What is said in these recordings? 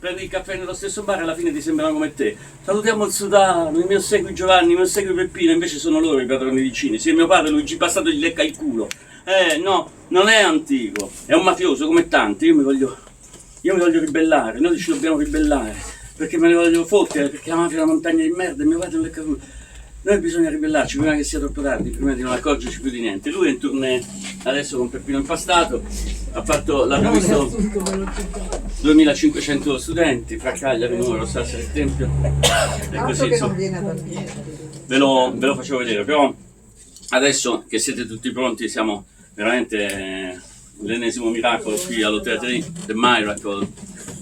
prendi il caffè nello stesso bar e alla fine ti sembrano come te. Salutiamo il Sudano, il mio Segui Giovanni, il mio Segui Peppino, invece sono loro i padroni vicini. Se mio padre Luigi Passato gli lecca il culo. No, non è antico, è un mafioso come tanti, io mi voglio ribellare, noi ci dobbiamo ribellare, perché me ne voglio fottere, perché la mafia è una montagna di merda e mio padre non lecca il culo. Noi bisogna ribellarci prima che sia troppo tardi, prima di non accorgerci più di niente. Lui è in tournée adesso con Peppino Impastato, l'abbiamo visto 2500 studenti, fra Cagliari, Nuoro, Sassari e Tempio, e così insomma. Ve lo facevo vedere, però adesso che siete tutti pronti siamo veramente l'ennesimo miracolo qui all'Hotel The Miracle,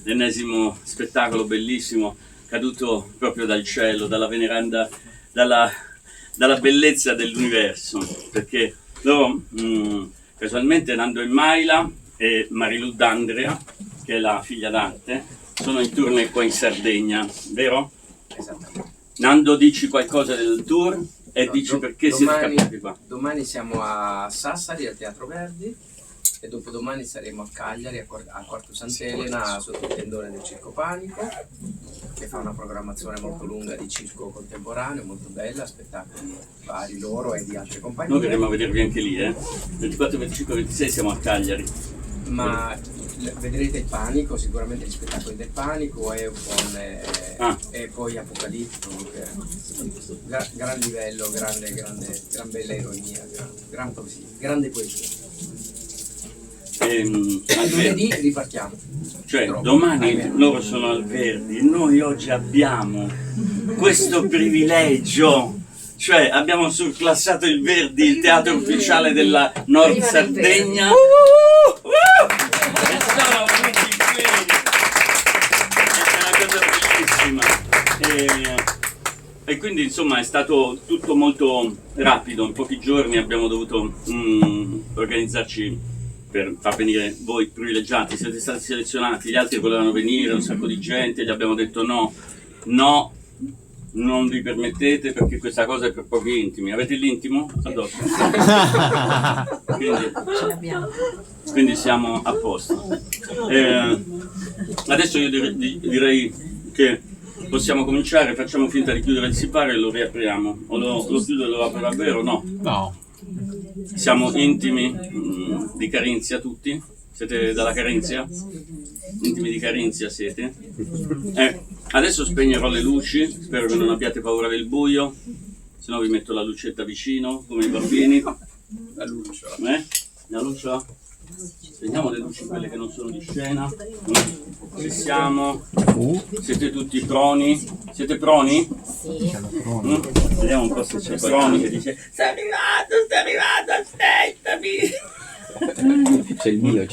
l'ennesimo spettacolo bellissimo, caduto proprio dal cielo, dalla veneranda, dalla bellezza dell'universo, perché loro casualmente Nando e Maila e Marilù d'Andrea, che è la figlia d'arte, sono in tournée qua in Sardegna, vero? Esattamente. Nando, dici qualcosa del tour e dici perché siete capitati qua? Domani siamo a Sassari al Teatro Verdi e dopodomani saremo a Cagliari, a Quarto Sant'Elena, sotto il tendone del Circo Panico, che fa una programmazione molto lunga di circo contemporaneo, molto bella, spettacoli vari loro e di altre compagnie. Noi verremo a vedervi anche lì, 24, 25, 26 siamo a Cagliari. Ma vedrete il Panico, sicuramente gli spettacoli del Panico e e poi Apocalittico, gran livello, gran bella ironia, grande poesia. Lunedì ripartiamo. Cioè domani loro sono al Verdi, noi oggi abbiamo questo privilegio, cioè abbiamo surclassato il Verdi, il teatro ufficiale della Nord Sardegna. E sono venuti qui, è una cosa bellissima. E quindi insomma è stato tutto molto rapido, in pochi giorni abbiamo dovuto organizzarci per far venire voi privilegiati, siete stati selezionati, gli altri volevano venire, un sacco di gente, gli abbiamo detto no, non vi permettete perché questa cosa è per pochi intimi. Avete l'intimo addosso? Quindi siamo a posto. Adesso io direi che possiamo cominciare, facciamo finta di chiudere il sipario e lo riapriamo. O lo chiudo e lo apro davvero? No. Siamo intimi di Carinzia tutti? Siete dalla Carinzia? Intimi di Carinzia siete? Adesso spegnerò le luci, spero che non abbiate paura del buio, se no vi metto la lucetta vicino, come i bambini. La luce. La luce? Spegniamo le luci, quelle che non sono di scena. Ci siamo? Siete tutti proni? Siete proni? Sì. Vediamo un po' se c'è proni che dice sto arrivando, aspettami. C'è il mio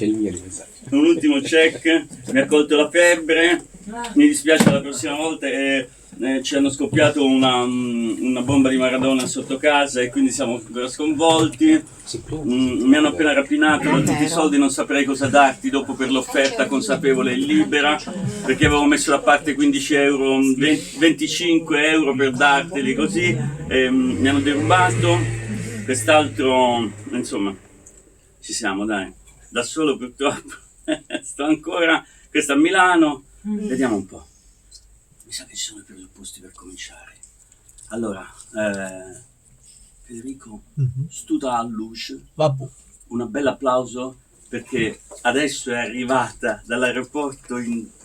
Un ultimo check, mi ha colto la febbre, mi dispiace la prossima volta ci hanno scoppiato una bomba di Maradona sotto casa e quindi siamo ancora sconvolti. Mi hanno appena rapinato, ho tutti i soldi, non saprei cosa darti dopo per l'offerta consapevole e libera, perché avevo messo da parte 15 euro, 25 euro per darteli così, mi hanno derubato, quest'altro, insomma, ci siamo dai, da solo purtroppo, sto ancora, questo a Milano, vediamo un po'. Mi sa che ci sono i presupposti per cominciare. Allora, Federico, studa a luce. Vabbè. Un bel applauso perché adesso è arrivata dall'aeroporto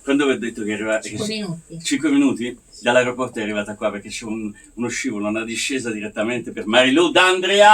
quando vi ho detto che è arrivata? 5 minuti. 5 minuti? Dall'aeroporto è arrivata qua perché c'è uno scivolo, una discesa direttamente per Marilù d'Andrea!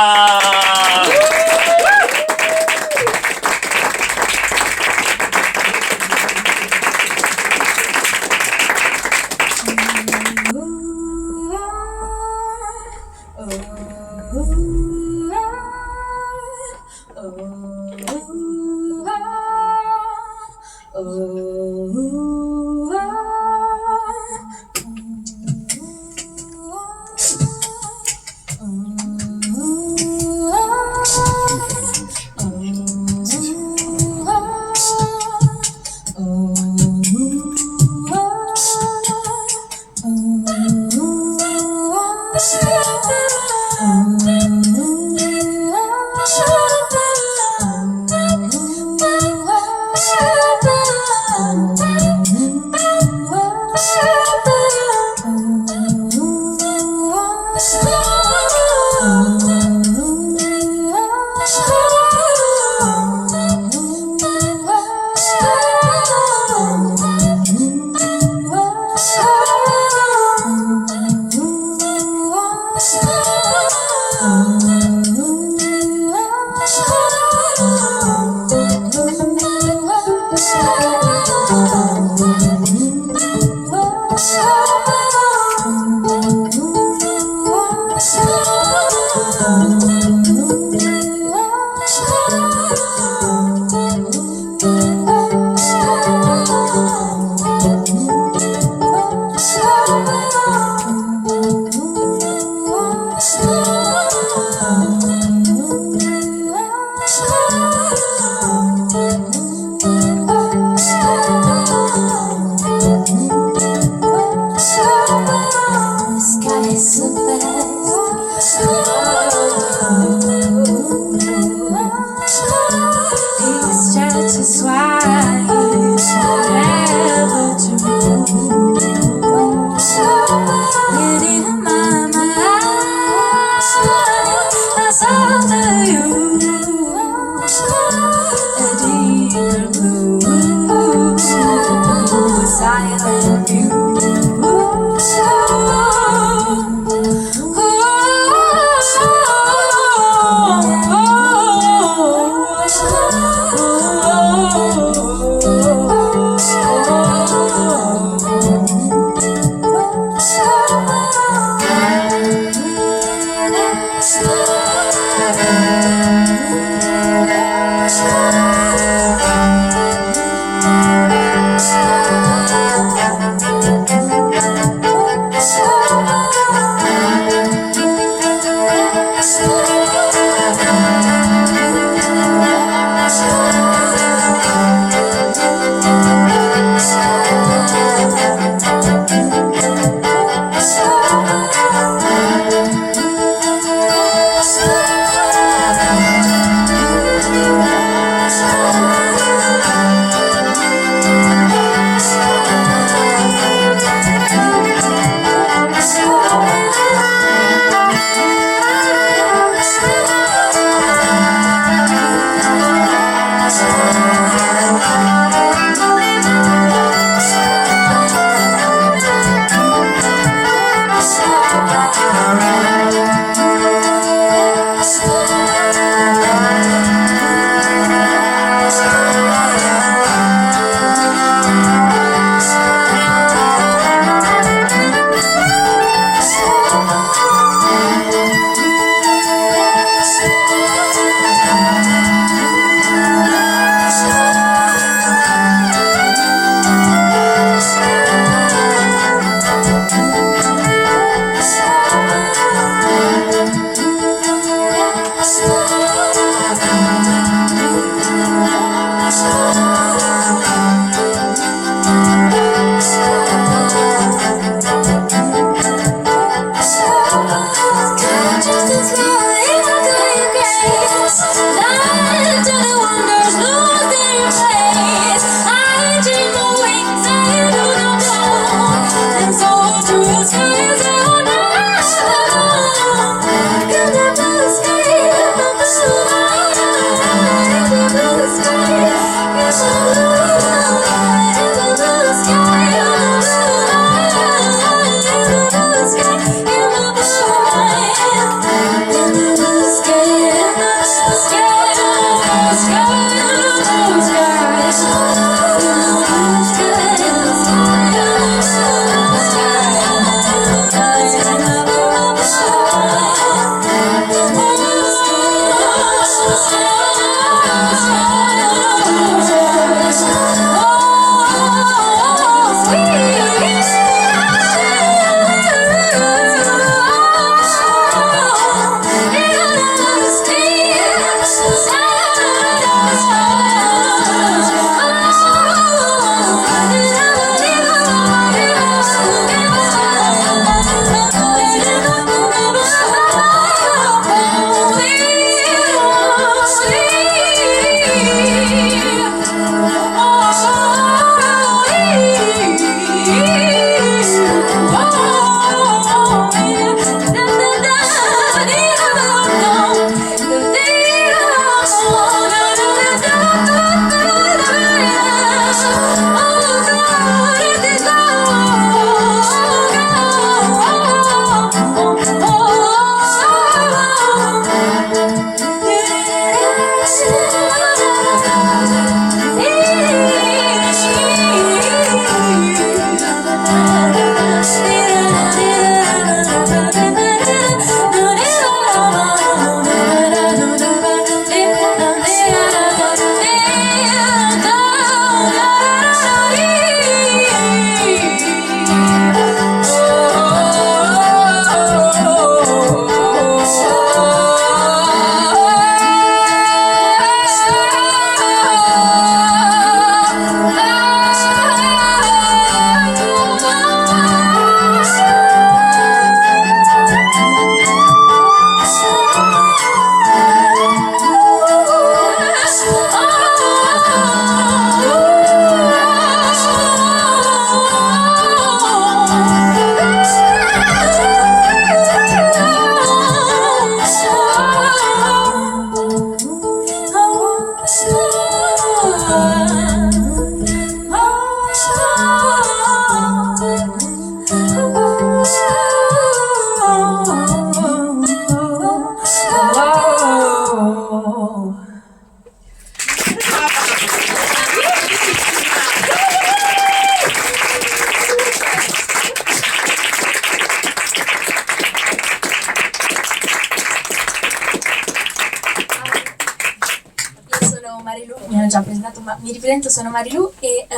mi ripresento, sono Marilù e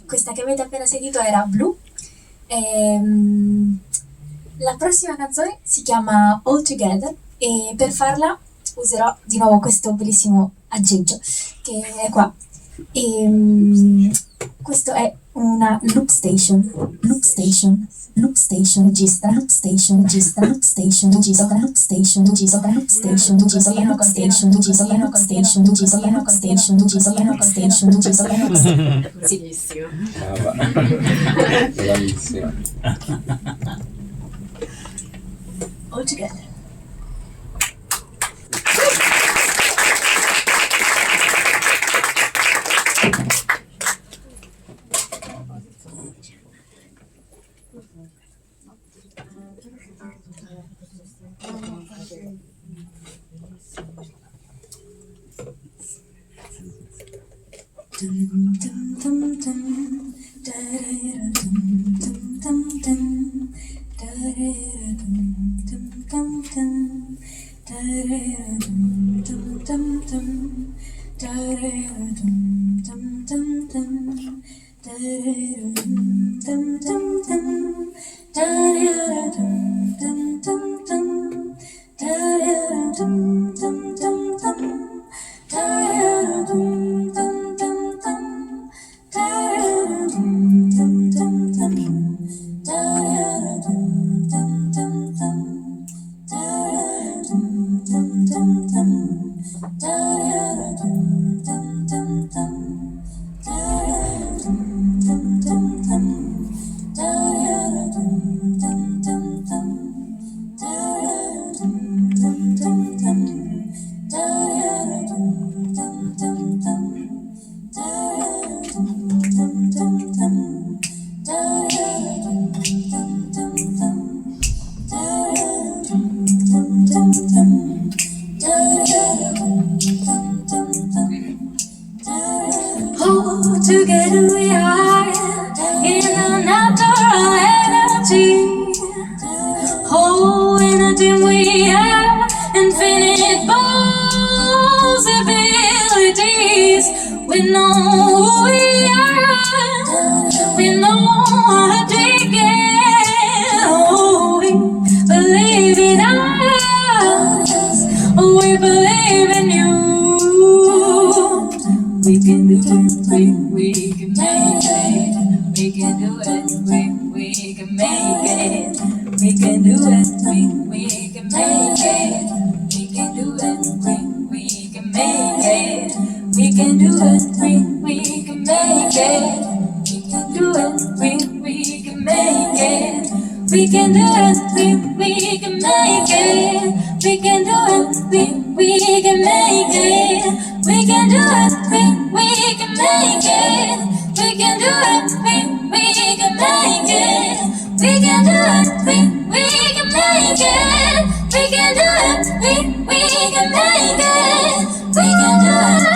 questa che avete appena sentito era Blue. La prossima canzone si chiama All Together e per farla userò di nuovo questo bellissimo aggeggio che è qua. Questo è una loop station, registra, loop station, registra, loop station, registra, loop station, registra, loop station, registra, loop station, registra, loop station, registra, loop station, registra, loop station, registra, loop station, registra, loop station. Consiglissimo. Brava. Bravissima. All together. Together we are in a natural energy. Oh, energy we are infinite possibilities. We know who we are. We know how to get. Oh, we believe in us. We believe in you. We can do it, we can make it. We can do it, we can make it. We can do it, we can make it. We can do it, we can make it. We can do it, we can make it. We can do it, we can make it. We can do it, we can make it. We can do it, we can make it. We can do it, we can make it. We can do it, we can make it. We can do it, we can make it. We can do it, we can make it. We can do it, we can make it. We can do it, we can make it. We can do it, we can make it. We can do it.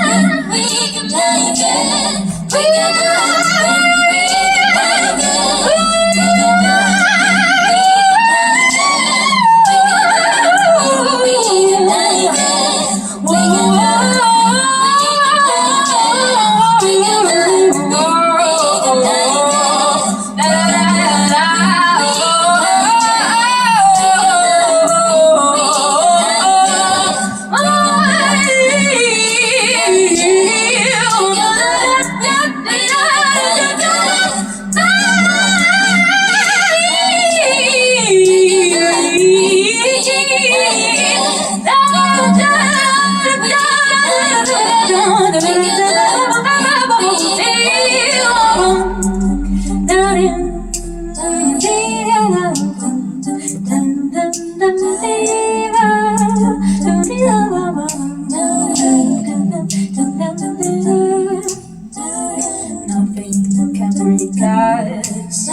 Nothing can break us.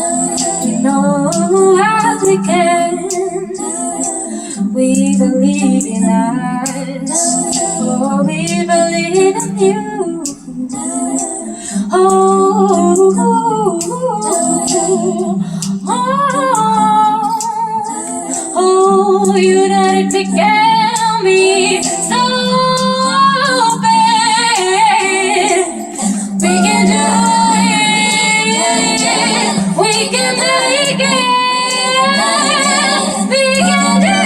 You know how we can. We believe in us. Oh, we believe in you. Oh, oh, oh, oh, you done it began me so bad. can make it. We can do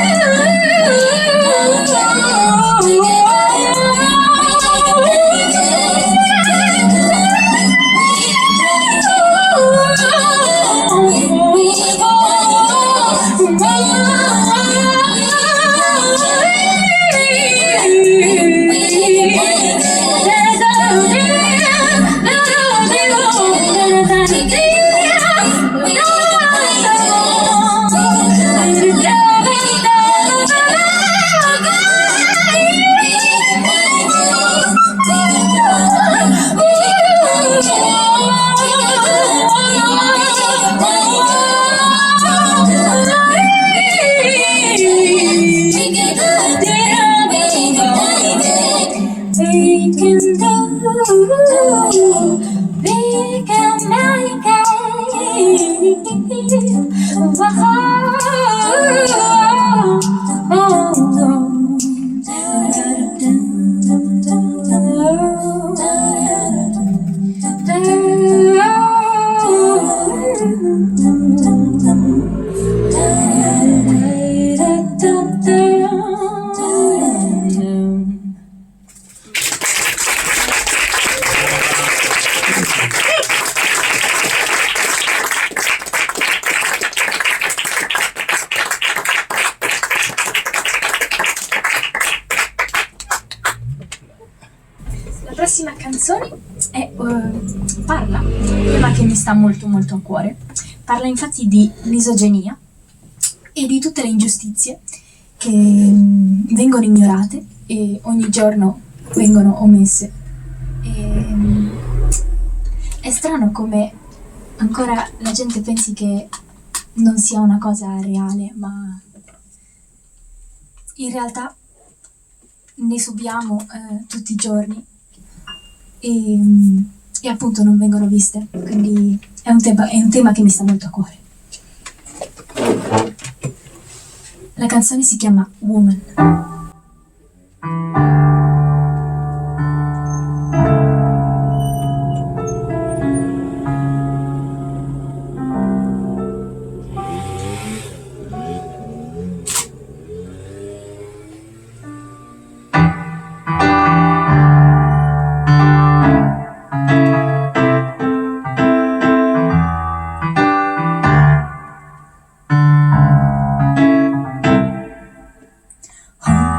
La prossima canzone parla di un tema che mi sta molto molto a cuore. Parla infatti di misoginia e di tutte le ingiustizie che vengono ignorate e ogni giorno vengono omesse. È strano come ancora la gente pensi che non sia una cosa reale, ma in realtà ne subiamo tutti i giorni e appunto non vengono viste, quindi è un tema che mi sta molto a cuore. La canzone si chiama Woman. Hold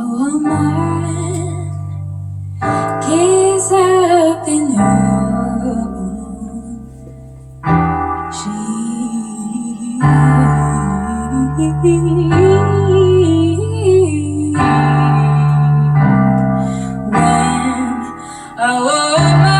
woman gets up in her. When a woman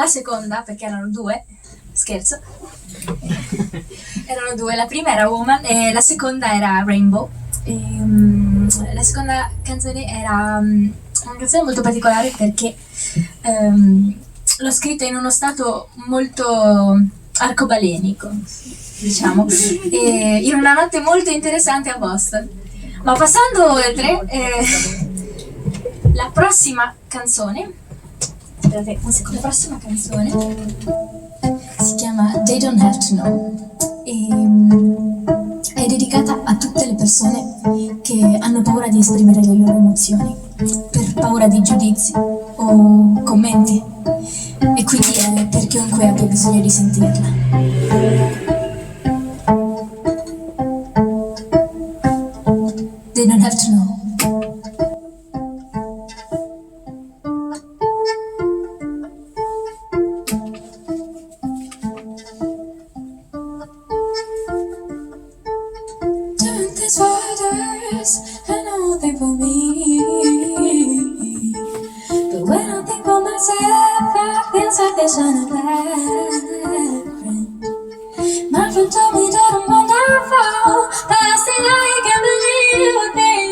la seconda, perché erano due, scherzo, erano due, la prima era Woman e la seconda era Rainbow. La seconda canzone era una canzone molto particolare perché l'ho scritta in uno stato molto arcobalenico, diciamo, e in una notte molto interessante a Boston. Ma passando oltre, la prossima canzone, aspettate un secondo, la prossima canzone si chiama They Don't Have to Know e è dedicata a tutte le persone che hanno paura di esprimere le loro emozioni per paura di giudizi o commenti, e quindi è per chiunque abbia bisogno di sentirla. They don't have to know. Doing these waters, I know they for me. But when I think for myself, I feel salvation and friend. My friend told me that I'm wonderful, but still I can't believe a thing.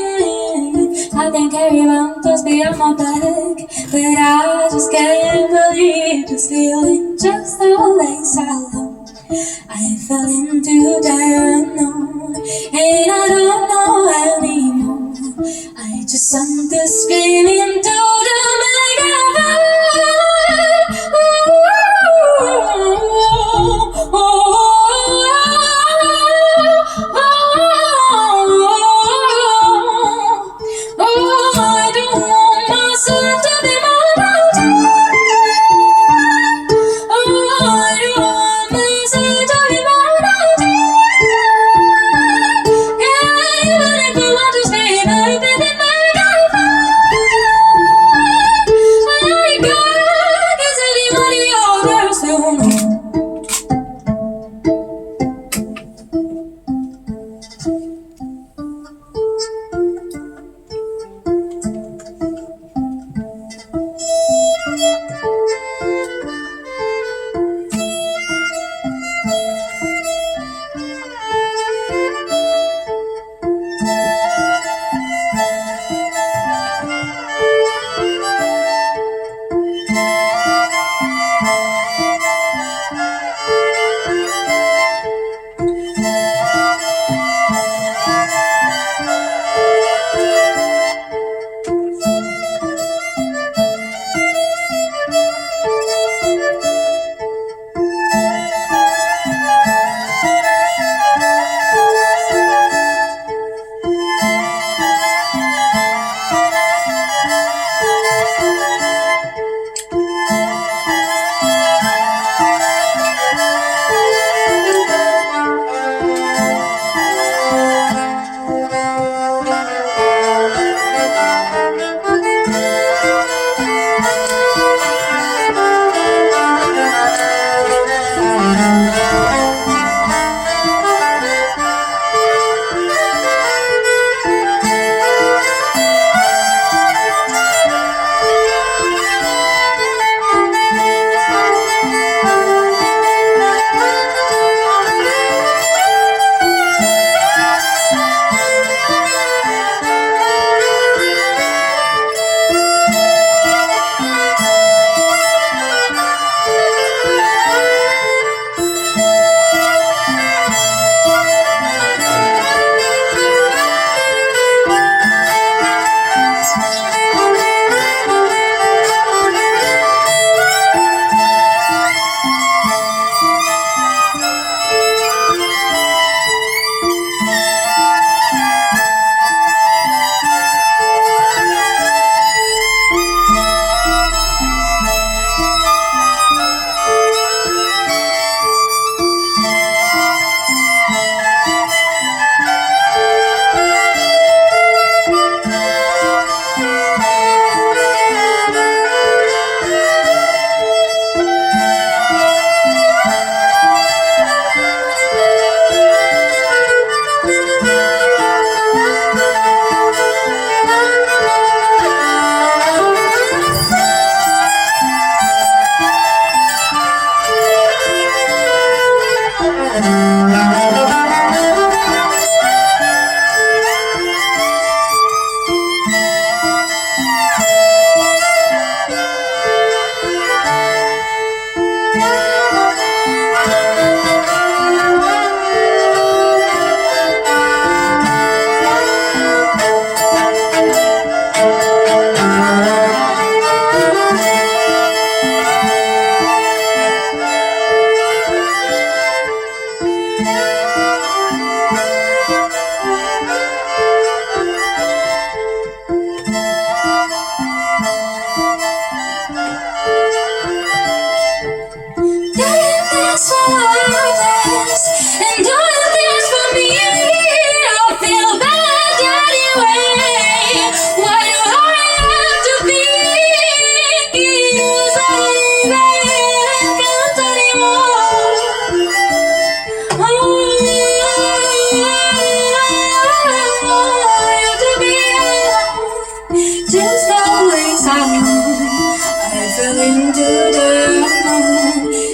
I think everyone's beyond my back, but I just can't believe this feeling. Just the way silent I fell into the unknown, and I don't know anymore. I just sent the screaming to the megaphone. I don't want myself to be more than I don't want myself to be more than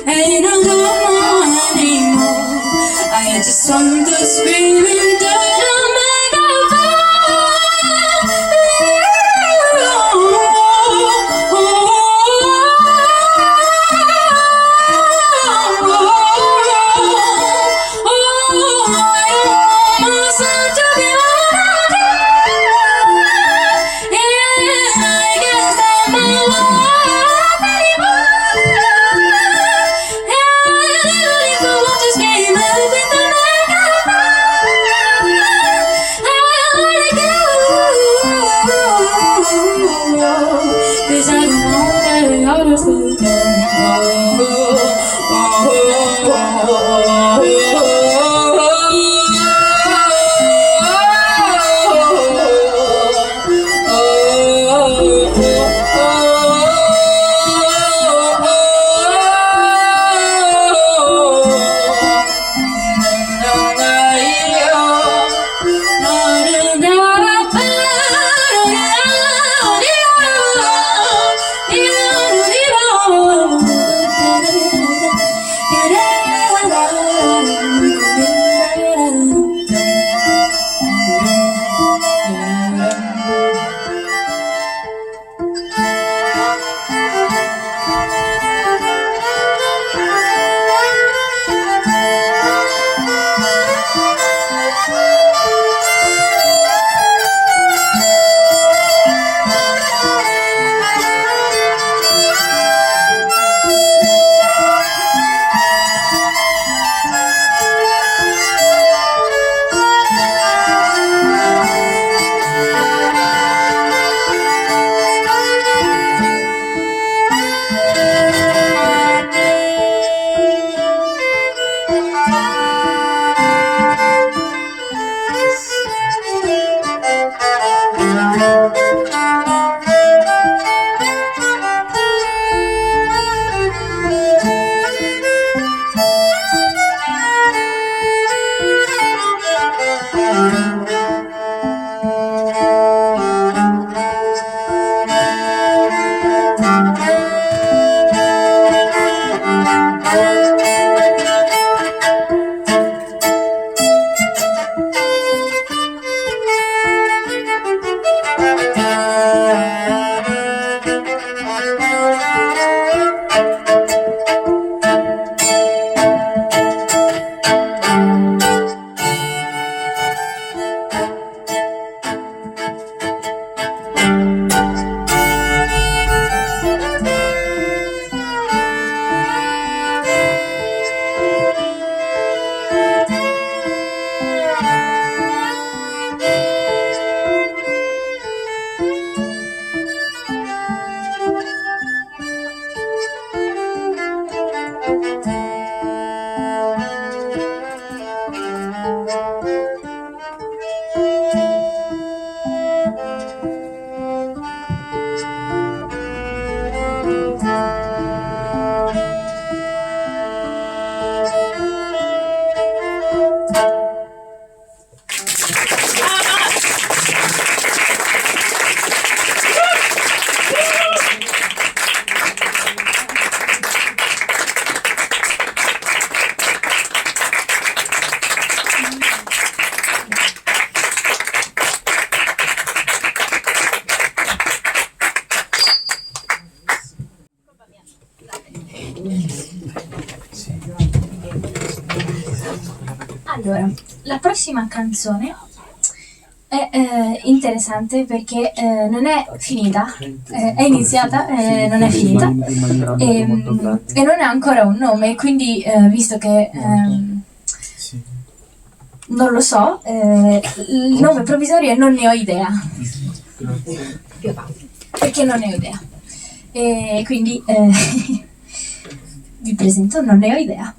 ain't no more anymore. I just want to scream into the Allora, la prossima canzone è interessante perché non è finita, è iniziata, non è finita e non ha ancora un nome, quindi visto che non lo so, il nome provvisorio è Non ne ho idea, perché non ne ho idea, e quindi vi presento Non ne ho idea.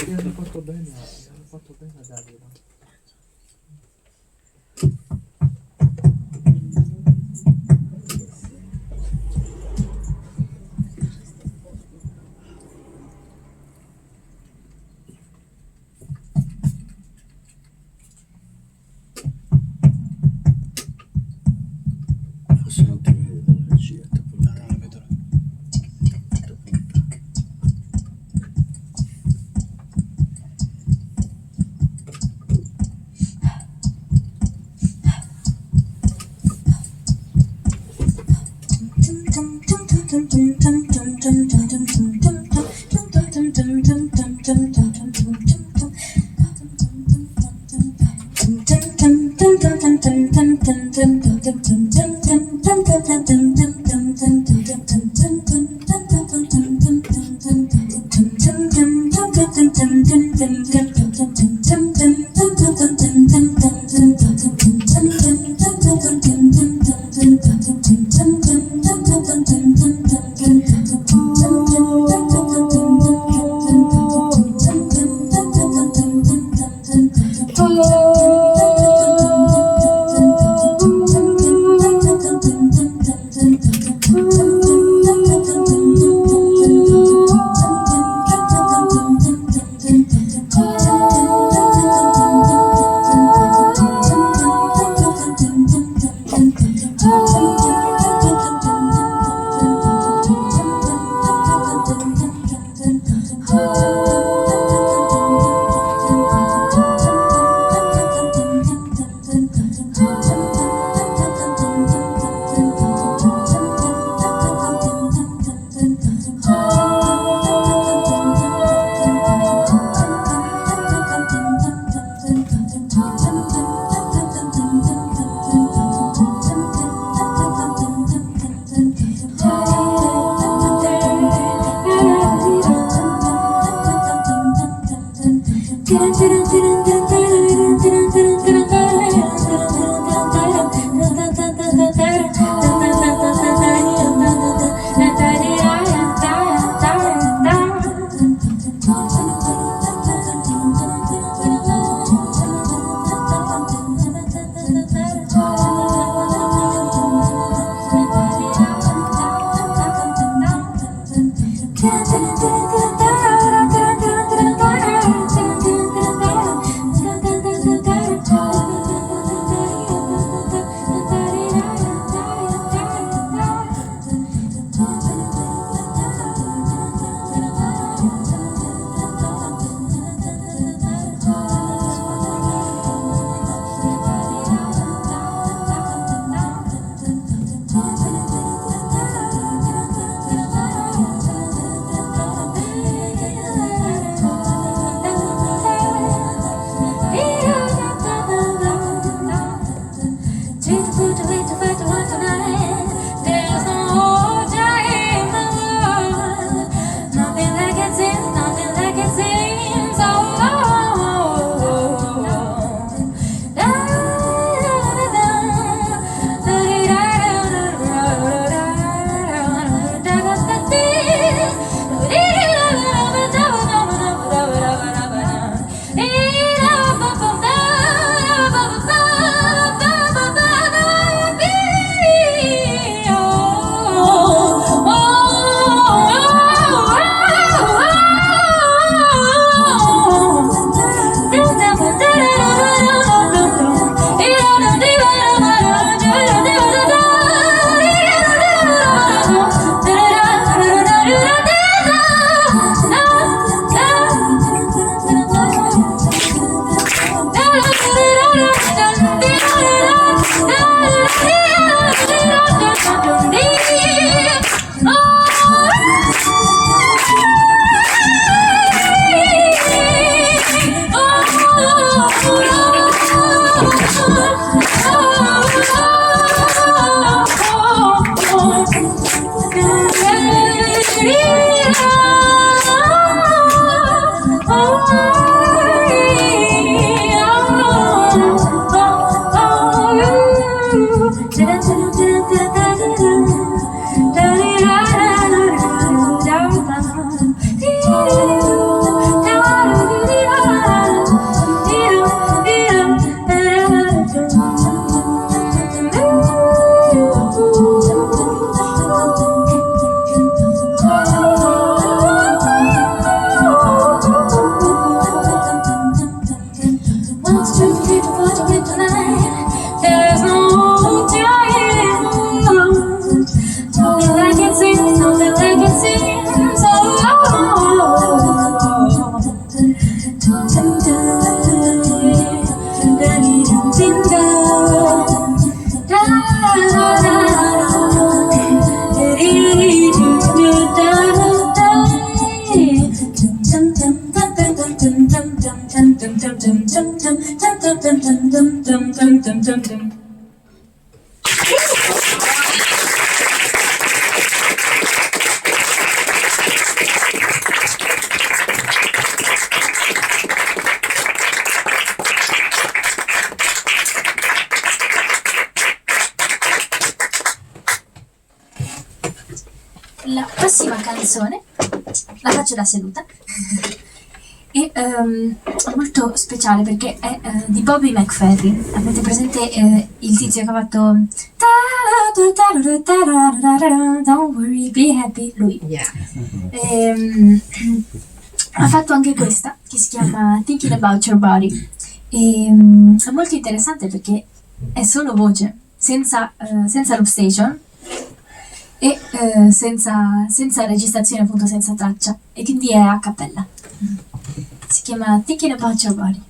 Hanno fatto bene a dargliela. prossima canzone la faccio da seduta. È molto speciale perché è di Bobby McFerrin. Avete presente il tizio che ha fatto Don't worry, be happy? Lui. Ha fatto anche questa che si chiama Thinking About Your Body. È molto interessante perché è solo voce, senza loop station e senza registrazione, appunto senza traccia, e quindi è a cappella. Si chiama Thinking About Your Body.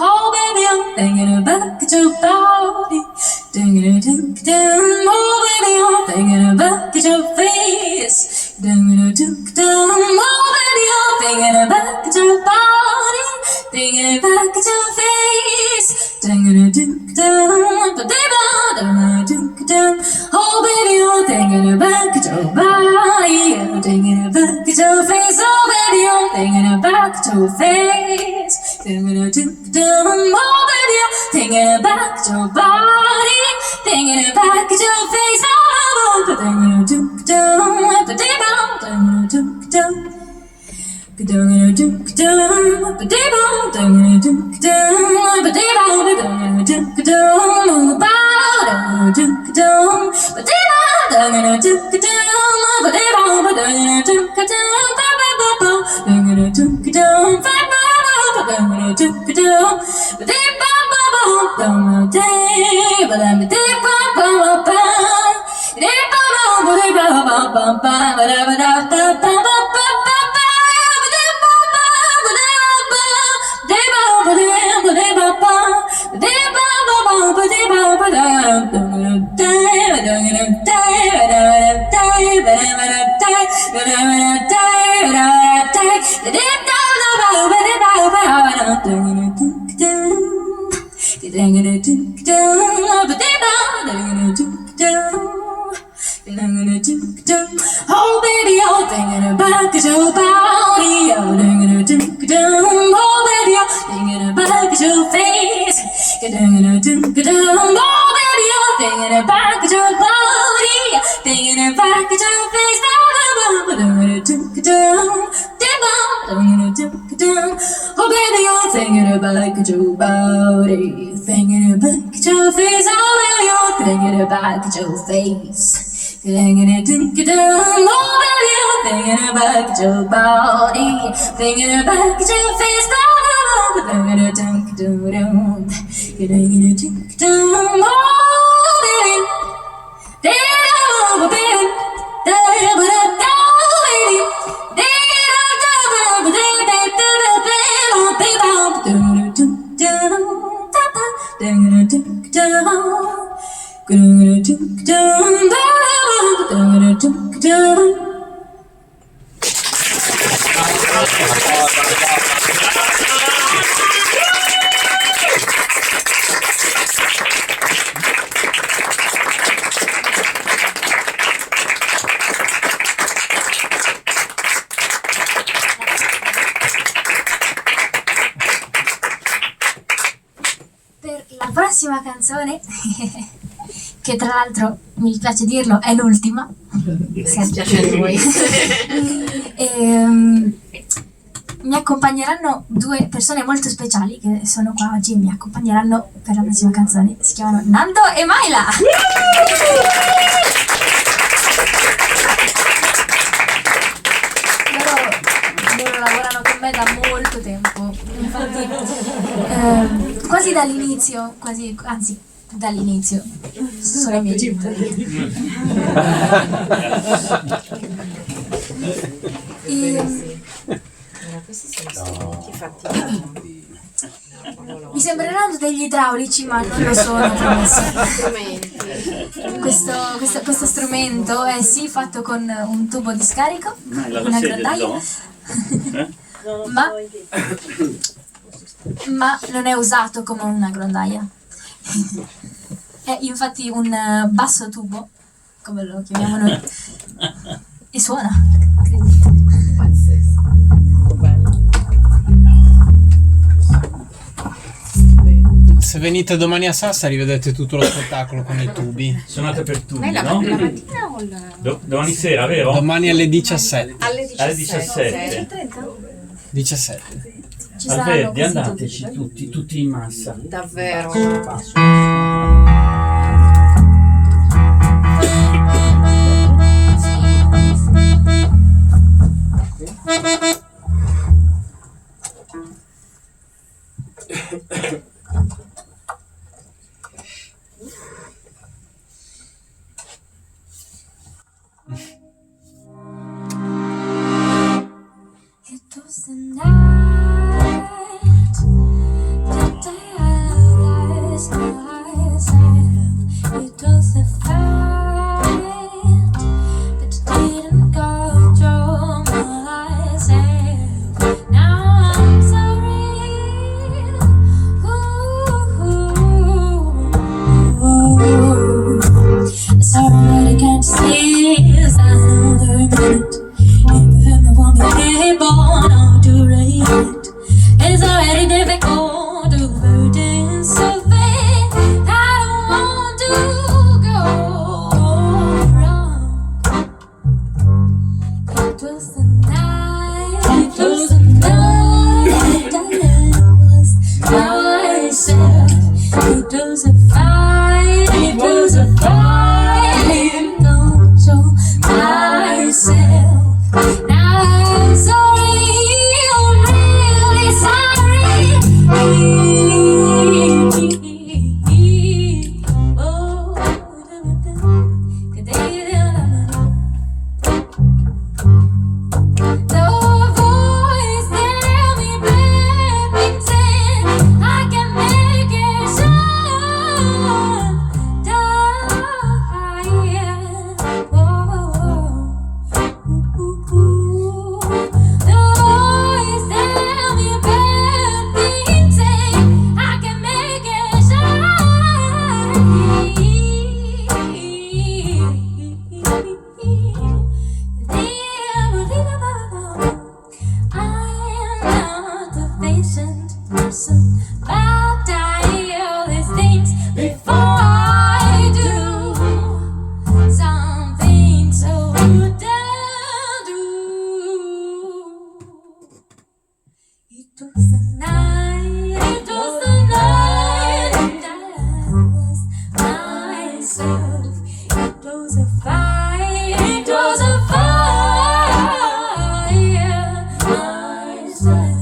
Oh baby, I'm thinking about your body. Oh baby, I'm thinking about your face. Oh baby, I'm thinking about your body. Thinking about your face. Oh baby, I'm thinking about your body. Thinking about your face. Oh baby, I'm thinking about your face. Oh baby, I'm thinking about your body. Thinking about your face. Oh baby, I'm thinking about your body. Oh baby, I'm thinking about your face. Oh baby, I'm thinking about your body. Thinking about your face. Oh baby, I'm thinking about your body. Thinking about your face. Oh baby, I'm thinking about your face. Thinking about your body, thinking about your face. Per la prossima canzone, che tra l'altro mi piace dirlo è l'ultima, se piace a voi, mi accompagneranno due persone molto speciali che sono qua oggi e mi accompagneranno per la prossima canzone. Si chiamano Nando e Maila. Loro lavorano con me da molto tempo, infatti quasi dall'inizio, anzi dall'inizio sono i miei genitori. Questi sono strumenti fatti. Mi sembreranno degli idraulici, ma non lo sono. Questo strumento è sì fatto con un tubo di scarico, una grondaia, ma non è usato come una grondaia. È infatti un basso tubo, come lo chiamiamo noi, e suona. Pazzesco. Se venite domani a Sassari vedete tutto lo spettacolo con i tubi. Suonate per tubi, La no? mattina o la... Domani sera, vero? Domani alle 17. Alle 17. Alle 17. 17. Ci Al saranno Verdi, questi andateci tutti in massa. Davvero. It was the night, the day I lost myself. It was the fight that didn't go through myself. Now I'm sorry. Sorry, I can't see another minute. It's already difficult to burden so bad. I don't want to go wrong. It was the night, it was the night I lost myself. It was a fight, it was a fight. Don't show myself. Now I'm sorry, I'm really sorry. Oh, the voice tell me, baby, say I can make it shine. I'll die all these things before I do something so damn true. It was the night, it was the night that I lost myself. It was a fight, it was a fire myself.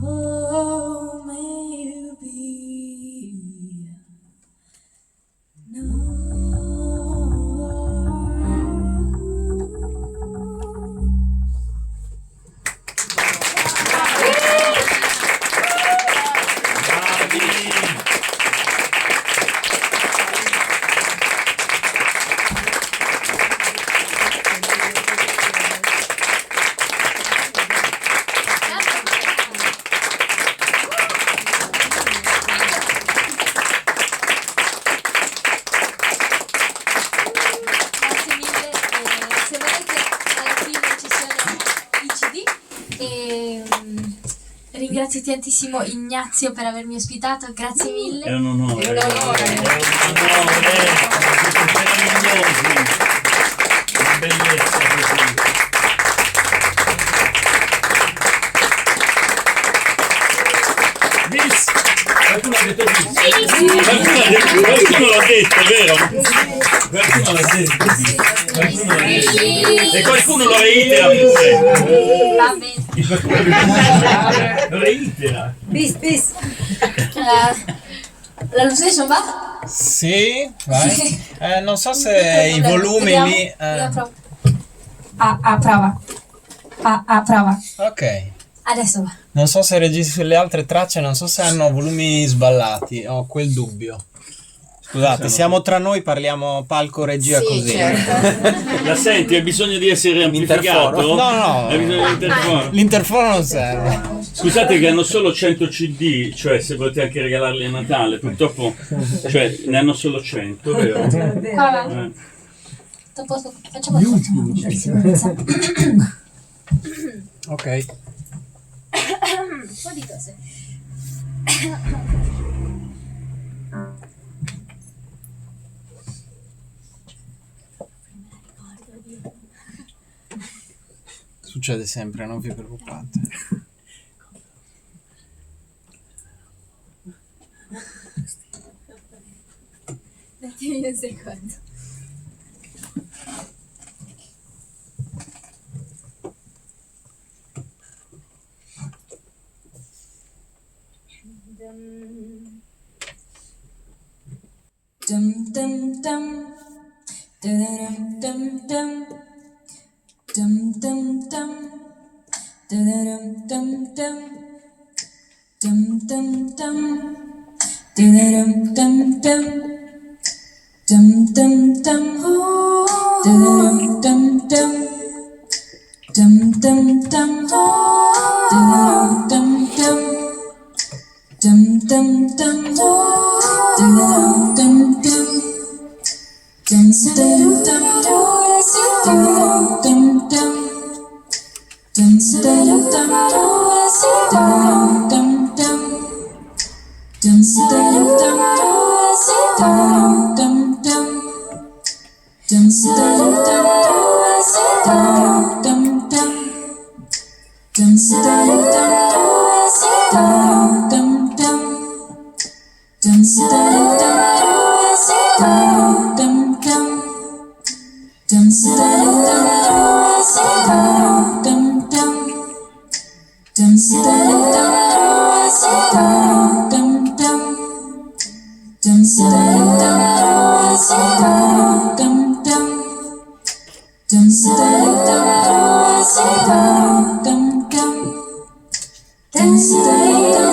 Oh, maybe Grazie mille. Se volete alla fine ci sono i CD e ringrazio tantissimo Ignazio per avermi ospitato, grazie mille. È un onore. È un onore. Siete meravigliosi. Una bellezza così. Bis! Qualcuno ha detto bis? Qualcuno l'ha detto, vero? Qualcuno l'ha detto bis. Qualcuno l'ha detto. E qualcuno lo reitera pure. Va bene. Lo reitera. Bis. La Luciation va? Sì, vai. Non so se i volumi Vediamo. lì... Vediamo, prova. Prova. Ok. Adesso va. Non so se registri le altre tracce, non so se hanno volumi sballati, ho quel dubbio. Scusate, siamo tra noi, parliamo palco regia Sì, così. certo. La senti? Hai bisogno di essere amplificato? No. Hai bisogno di interfono? L'interfono non serve. Scusate che hanno solo 100 CD, cioè se volete anche regalarli a Natale, purtroppo cioè, ne hanno solo 100, vero? Qua va. Dopo facciamo il Ok. un po' di cose. Succede sempre, non vi preoccupate. Datemi un secondo. Dum dum dum, dum dum dum, dum dum dum, dum dum dum, dum dum dum, dum dum dum, dum dum dum, dum dum dum, dum dum dum, dum dum dum. Dum dum dum dum dum dum dum dum dum dum dum dum dum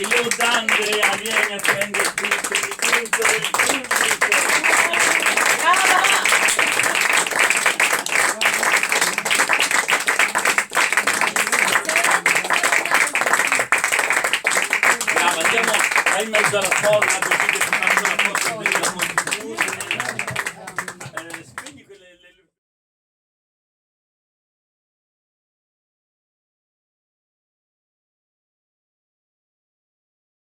Marilù d'Andrea viene a prendere il contributo del pubblico. Brava, andiamo in mezzo alla folla così che ti faccio la foto del contributo.